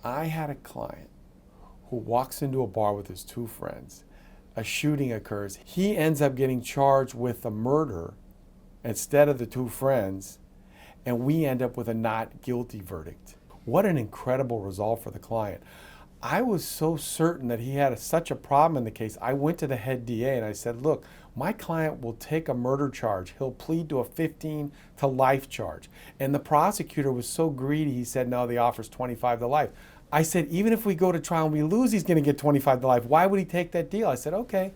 I had a client who walks into a bar with his two friends. A shooting occurs. He ends up getting charged with a murder instead of the two friends, and we end up with a not guilty verdict. What an incredible result for the client. I was so certain that he had such a problem in the case. I went to the head DA and I said, look, my client will take a murder charge. He'll plead to a 15 to life charge. And the prosecutor was so greedy, he said, no, the offer's 25 to life. I said, even if we go to trial and we lose, he's going to get 25 to life. Why would he take that deal? I said, okay,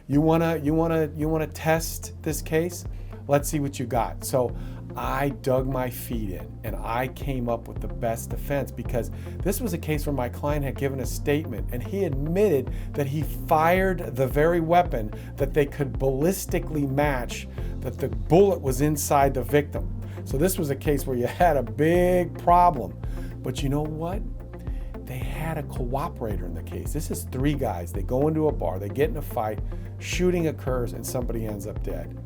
you wanna test this case? Let's see what you got. So I dug my feet in and I came up with the best defense, because this was a case where my client had given a statement and he admitted that he fired the very weapon that they could ballistically match, that the bullet was inside the victim. So this was a case where you had a big problem. But you know what? They had a cooperator in the case. This is three guys. They go into a bar, they get in a fight, shooting occurs, and somebody ends up dead.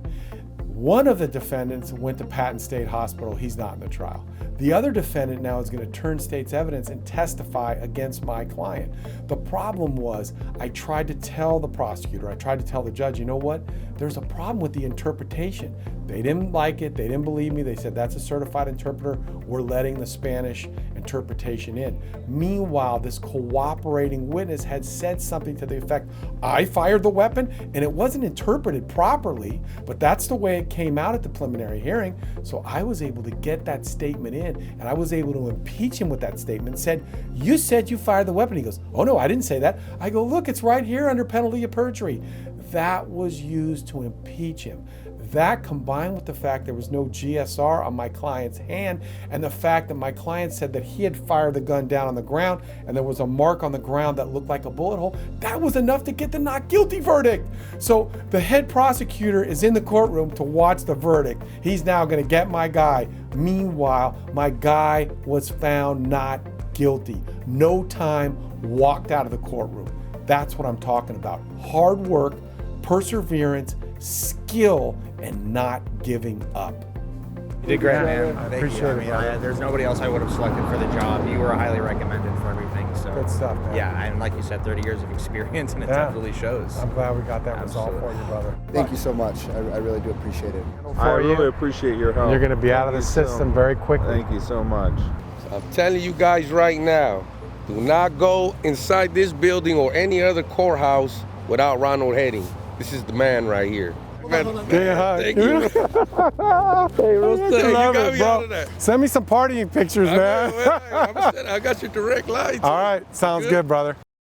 One of the defendants went to Patton State Hospital. He's not in the trial. The other defendant now is going to turn state's evidence and testify against my client. The problem was, I tried to tell the prosecutor, I tried to tell the judge, you know what? There's a problem with the interpretation. They didn't like it. They didn't believe me. They said, that's a certified interpreter. We're letting the Spanish interpretation in. Meanwhile, this cooperating witness had said something to the effect, I fired the weapon, and it wasn't interpreted properly, but that's the way it came out at the preliminary hearing. So I was able to get that statement in, and I was able to impeach him with that statement. Said, you said you fired the weapon. He goes, oh no, I didn't say that. I go, look, it's right here under penalty of perjury. That was used to impeach him. That, combined with the fact there was no GSR on my client's hand, and the fact that my client said that he had fired the gun down on the ground and there was a mark on the ground that looked like a bullet hole, that was enough to get the not guilty verdict. So the head prosecutor is in the courtroom to watch the verdict. He's now going to get my guy. Meanwhile, my guy was found not guilty. No time, walked out of the courtroom. That's what I'm talking about. Hard work, perseverance, skill, and not giving up. You did great, man. I appreciate it. There's nobody else I would have selected for the job. You were highly recommended for everything. So Good stuff, man. Yeah, and like you said, 30 years of experience, and it definitely shows. I'm glad we got that result for you, brother. Thank you so much. I really do appreciate it. I really appreciate your help. You're going to be out of the system very quickly. Thank you so much. I'm telling you guys right now, do not go inside this building or any other courthouse without Ronald Hedding. This is the man right here. Man, thank you. Hey, You got me out of that. Send me some partying pictures, man. I got your direct line. All right, sounds good, brother.